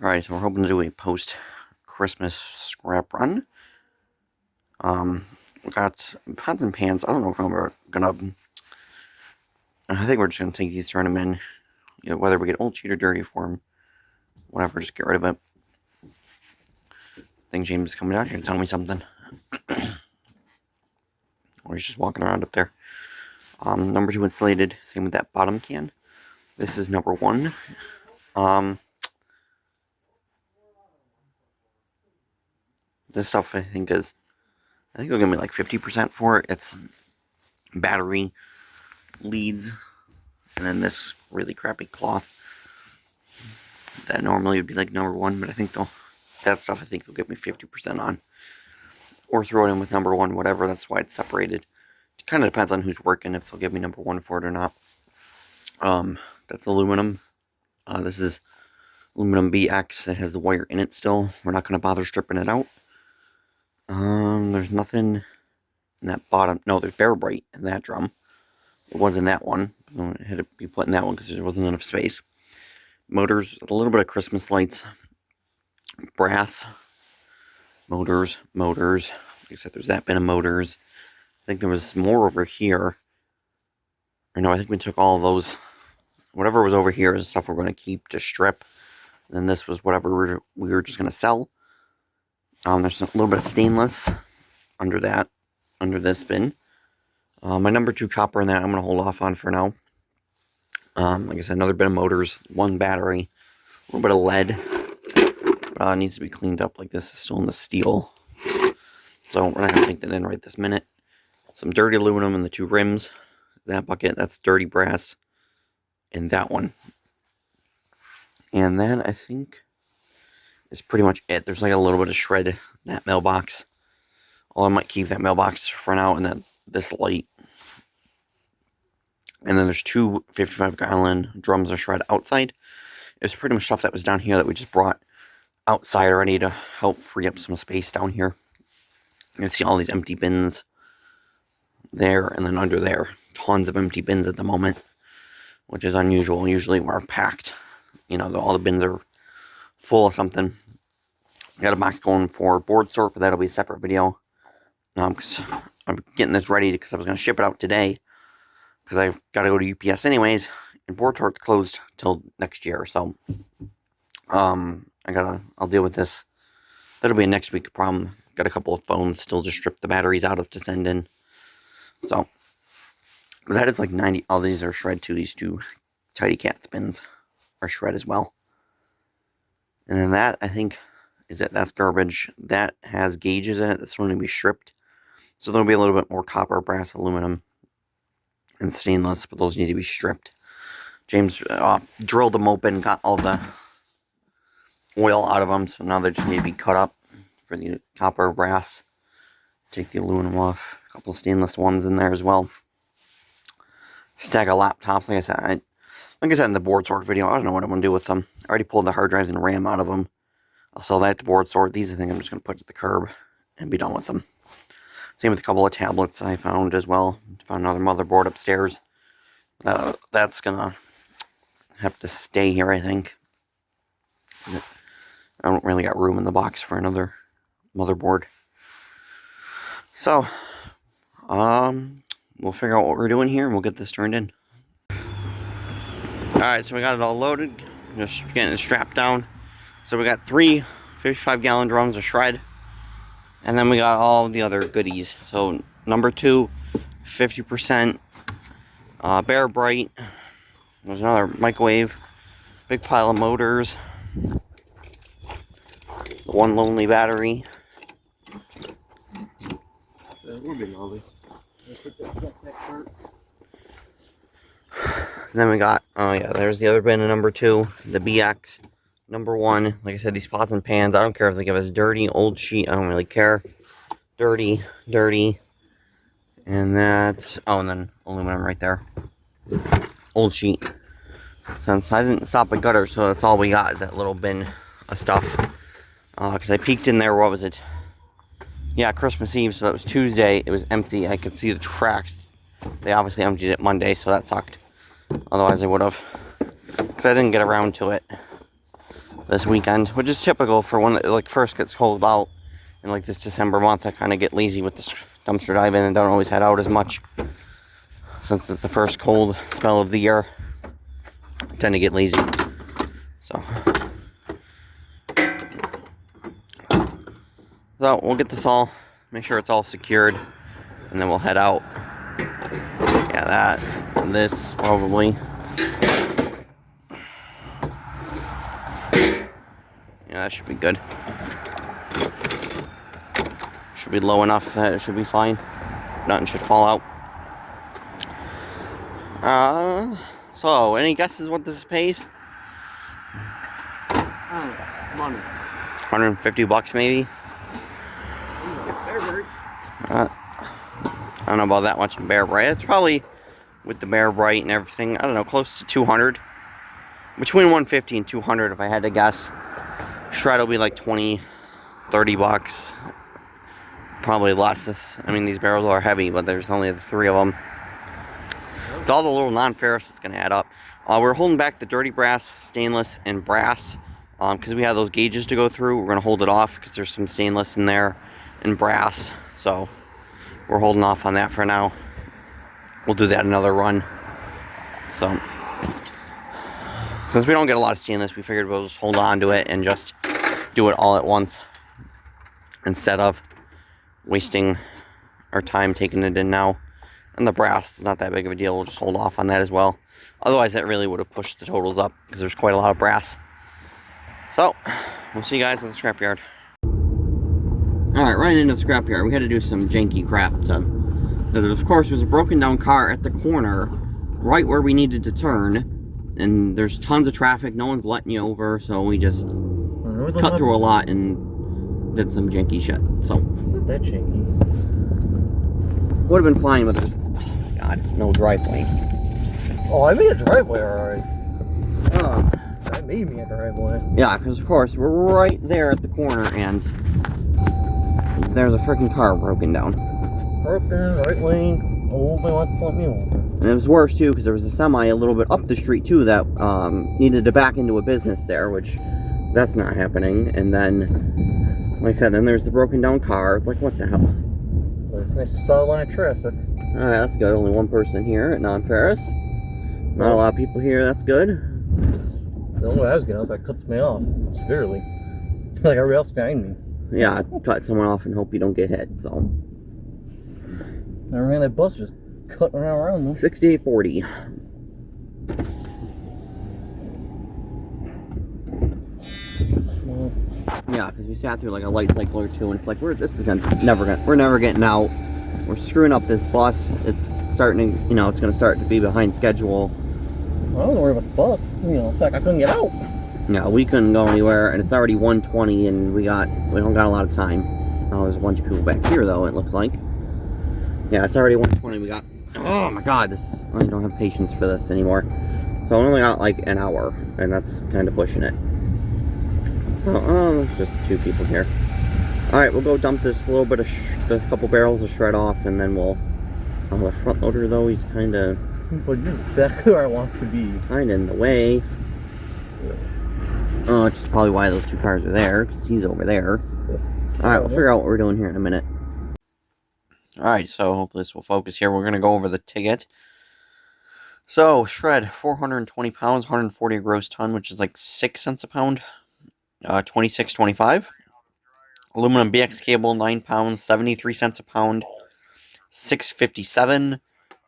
Alright, so we're hoping to do a post-Christmas scrap run. We got pots and pans. I don't know if we're gonna... I think we're just gonna take these, turn them in. You know, whether we get old sheet or dirty form. Whatever, just get rid of it. I think James is coming out here to tell me something. Or he's just walking around up there. Number 2 insulated. Same with that bottom can. This is number 1. This stuff I think they'll give me like 50% for it. It's battery, leads, and then this really crappy cloth that normally would be like number 1, but I think that stuff I think they'll give me 50% on. Or throw it in with number 1, whatever, that's why it's separated. It kind of depends on who's working, if they'll give me number 1 for it or not. That's aluminum. This is aluminum BX. It has the wire in it still. We're not going to bother stripping it out. There's nothing in that bottom. No, there's Bear Bright in that drum. It was in that one. I had to be put in that one because there wasn't enough space. Motors, a little bit of Christmas lights. Brass. Motors. Like I said, there's that bin of motors. I think there was more over here. Or no, I think we took all of those. Whatever was over here is stuff we're going to keep to strip. And then this was whatever we were just going to sell. There's a little bit of stainless under this bin. My number 2 copper in that I'm going to hold off on for now. Like I said, another bit of motors, 1 battery, a little bit of lead. It needs to be cleaned up. Like this is still in the steel. So we're not going to take that in right this minute. Some dirty aluminum in the 2 rims. That bucket, that's dirty brass. And that one. And that, I think, is pretty much it. There's like a little bit of shred in that mailbox. I might keep that mailbox for now, and then this light. And then there's 2 55-gallon drums of shred outside. It was pretty much stuff that was down here that we just brought outside already to help free up some space down here. You can see all these empty bins there, and then under there, tons of empty bins at the moment, which is unusual. Usually we're packed. You know, all the bins are full of something. I got a box going for board sort, but that'll be a separate video. Because I'm getting this ready because I was going to ship it out today. Because I've got to go to UPS anyways. And board sort's closed till next year. So, I'll deal with this. That'll be a next week problem. Got a couple of phones still to strip the batteries out of to send in. So, that is like 90. All these are shred too. These 2 Tidy Cat spins are shred as well. And then that, I think, is it. That's garbage. That has gauges in it that's going to be stripped. So there'll be a little bit more copper, brass, aluminum, and stainless, but those need to be stripped. James drilled them open, got all the oil out of them, so now they just need to be cut up for the copper, brass. Take the aluminum off. A couple of stainless ones in there as well. Stack of laptops. Like I said in the board sort video, I don't know what I'm going to do with them. I already pulled the hard drives and RAM out of them. I'll sell that to board sort. These I think I'm just going to put to the curb and be done with them. Same with a couple of tablets I found as well. Found another motherboard upstairs. That's going to have to stay here, I think. I don't really got room in the box for another motherboard. So, we'll figure out what we're doing here and we'll get this turned in. Alright, so we got it all loaded. Just getting it strapped down. So we got 3 55-gallon drums of shred. And then we got all the other goodies. So number 2, 50%. Bear Bright. There's another microwave. Big pile of motors. The 1 lonely battery. And then we got, oh yeah, there's the other bin of number 2, the BX. Number 1, like I said, these pots and pans, I don't care if they give us dirty, old sheet, I don't really care. Dirty. And that's, oh, and then aluminum right there. Old sheet. Since I didn't stop at gutter, so that's all we got, is that little bin of stuff. Because I peeked in there, what was it? Yeah, Christmas Eve, so that was Tuesday. It was empty. I could see the tracks. They obviously emptied it Monday, so that sucked. Otherwise, I would have. Because I didn't get around to it. this weekend, which is typical for when it like first gets cold out. In like this December month, I kind of get lazy with this dumpster diving and don't always head out as much. Since it's the first cold spell of the year, I tend to get lazy. So we'll get this all, make sure it's all secured, and then we'll head out. Yeah, that, and this probably. Yeah, that should be good. Should be low enough that it should be fine. Nothing should fall out. So any guesses what this pays? Money. 150 bucks maybe? I don't know about that much in Bear Bright. It's probably, with the Bear Bright and everything, I don't know, close to 200. Between 150 and 200 if I had to guess. Shred will be like 20, 30 bucks. Probably less. I mean, these barrels are heavy, but there's only the 3 of them. It's all the little non-ferrous that's going to add up. We're holding back the dirty brass, stainless, and brass. Because we have those gauges to go through. We're going to hold it off because there's some stainless in there and brass. So we're holding off on that for now. We'll do that another run. So since we don't get a lot of stainless, we figured we'll just hold on to it and just do it all at once. Instead of wasting our time taking it in now. And the brass is not that big of a deal. We'll just hold off on that as well. Otherwise, that really would have pushed the totals up because there's quite a lot of brass. So, we'll see you guys at the scrapyard. Alright, right into the scrapyard. We had to do some janky crap. Of course, there's a broken down car at the corner, right where we needed to turn. And there's tons of traffic. No one's letting you over. So we just cut through a lot and did some janky shit. So, not that janky. Would have been fine, but there's, oh my god, no driveway. Oh, I made a driveway alright. I made me a driveway. Yeah, because of course, we're right there at the corner, and there's a freaking car broken down. Broken, right lane, only wants to let me over. And it was worse, too, because there was a semi a little bit up the street, too, that needed to back into a business there, which, that's not happening. And then, like I said, then there's the broken down car. It's like, what the hell? Nice solid line of traffic. Alright, that's good. Only one person here at non-ferrous. Not a lot of people here, that's good. The only way I was getting, I cut me off severely. Like everybody else behind me. Yeah, cut someone off and hope you don't get hit, so. I ran that bus just cutting around them. 6840. Yeah, because we sat through like a light cycle or two, and it's like we're never getting out. We're screwing up this bus. It's starting to, it's going to start to be behind schedule. I don't worry about the bus. In fact, I couldn't get out. Yeah, we couldn't go anywhere, and it's already 1:20, and we don't got a lot of time. Oh, there's a bunch of people back here, though. It looks like. Yeah, it's already 1:20. We got. Oh my God, I don't have patience for this anymore. So I only got like an hour, and that's kind of pushing it. Oh, there's just 2 people here. Alright, we'll go dump this little bit of the couple barrels of shred off, and then we'll... Oh, the front loader, though, he's kind of... But you're exactly where I want to be. Kind of in the way. Oh, which is probably why those 2 cars are there, because he's over there. Alright, we'll figure out what we're doing here in a minute. Alright, so hopefully this will focus here. We're going to go over the ticket. So, shred, 420 pounds, 140 a gross ton, which is like 6 cents a pound. 26.25. Aluminum BX cable, 9 pounds, 73 cents a pound, 6.57.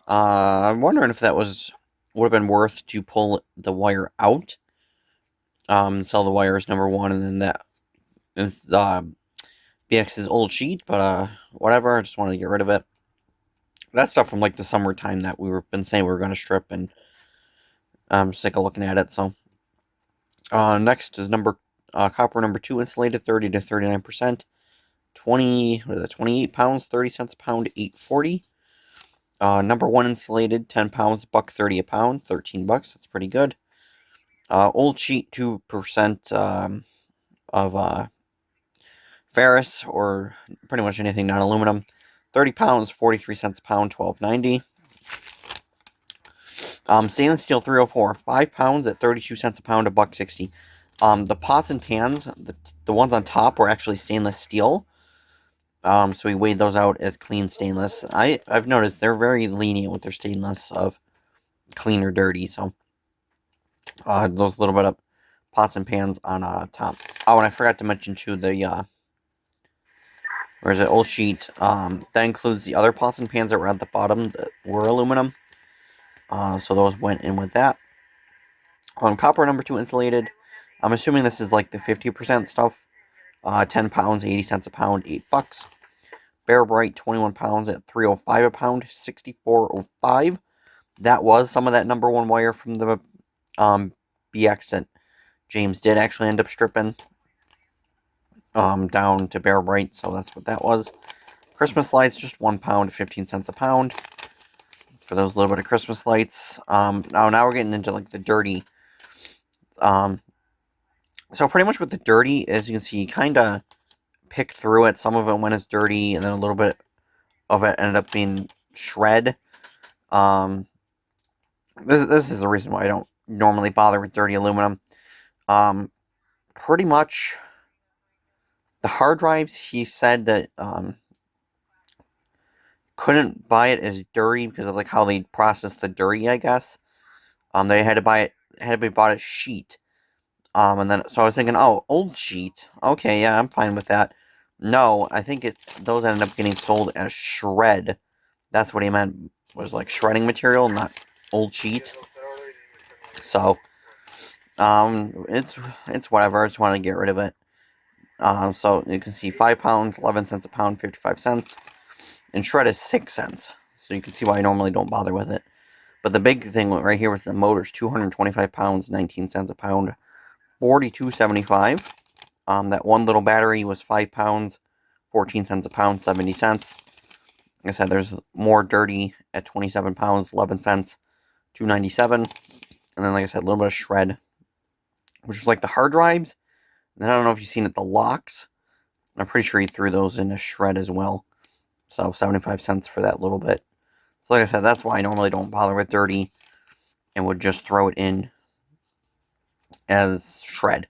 I'm wondering if that would have been worth to pull the wire out, sell the wire as number 1, and then that BX's old sheet, but whatever. I just wanted to get rid of it. That's stuff from like the summertime that been saying we were going to strip, and I'm sick of looking at it. So next is copper number 2 insulated, 30 to 39%. 28 pounds, 30 cents a pound, 8.40. Number 1 insulated, 10 pounds, $1.30 a pound, 13 bucks. That's pretty good. Old sheet, 2% of ferrous, or pretty much anything non-aluminum. 30 pounds, 43 cents a pound, $12.90. Stainless steel 304, 5 pounds at 32 cents a pound, $1.60. The pots and pans, the ones on top were actually stainless steel. So we weighed those out as clean stainless. I've noticed they're very lenient with their stainless of clean or dirty. So those little bit of pots and pans on top. Oh, and I forgot to mention too the or is it old sheet? That includes the other pots and pans that were at the bottom that were aluminum. So those went in with that. Copper number 2 insulated. I'm assuming this is like the 50% stuff. 10 pounds, 80 cents a pound, $8. Bear Bright, 21 pounds at $3.05 a pound, $64.05. That was some of that number 1 wire from the BX that James did actually end up stripping down to Bear Bright, so that's what that was. Christmas lights, just 1 pound, 15 cents a pound for those little bit of Christmas lights. Now we're getting into like the dirty. So pretty much with the dirty, as you can see, kind of picked through it. Some of it went as dirty, and then a little bit of it ended up being shred. This is the reason why I don't normally bother with dirty aluminum. Pretty much the hard drives, he said that couldn't buy it as dirty because of like how they process the dirty, I guess. They had to buy it, had to be bought as sheet. And then so I was thinking, oh, old sheet. Okay, yeah, I'm fine with that. No, I think those ended up getting sold as shred. That's what he meant, was like shredding material, not old sheet. So it's whatever. I just wanted to get rid of it. So you can see 5 pounds, 11 cents a pound, 55 cents. And shred is 6 cents. So you can see why I normally don't bother with it. But the big thing right here was the motors, 225 pounds, 19 cents a pound, $42.75. That one little battery was 5 pounds, 14 cents a pound, 70 cents. Like I said, there's more dirty at 27 pounds, 11 cents, $2.97. And then, like I said, a little bit of shred, which was like the hard drives. And then I don't know if you've seen it, the locks. I'm pretty sure he threw those in a shred as well. So 75 cents for that little bit. So like I said, that's why I normally don't bother with dirty and would just throw it in as shred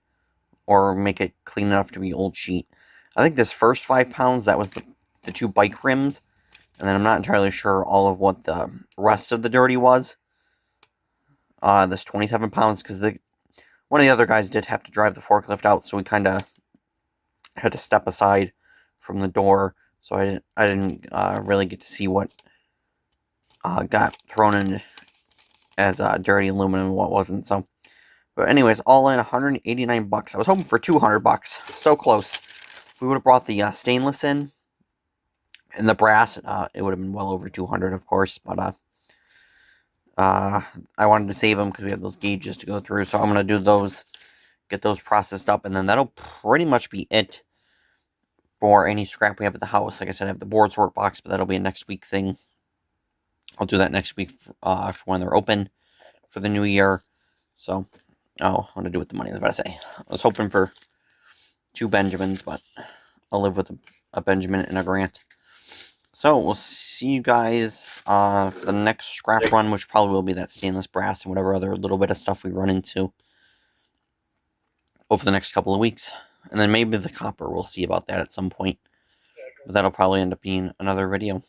or make it clean enough to be old sheet. I think this first 5 pounds, that was the 2 bike rims. And then I'm not entirely sure all of what the rest of the dirty was. This 27 pounds, because one of the other guys did have to drive the forklift out, so we kind of had to step aside from the door. So I didn't really get to see what got thrown in as dirty aluminum and what wasn't. So, but anyways, all in $189. I was hoping for $200. So close. If we would have brought the stainless in and the brass, it would have been well over 200, of course. But I wanted to save them because we have those gauges to go through. So I'm gonna do those, get those processed up, and then that'll pretty much be it for any scrap we have at the house. Like I said, I have the board sort box, but that'll be a next week thing. I'll do that next week for when they're open for the new year. So, I want to do with the money, I was about to say. I was hoping for 2 Benjamins, but I'll live with a Benjamin and a Grant. So, we'll see you guys for the next scrap run, which probably will be that stainless brass and whatever other little bit of stuff we run into over the next couple of weeks. And then maybe the copper, we'll see about that at some point. But that'll probably end up being another video.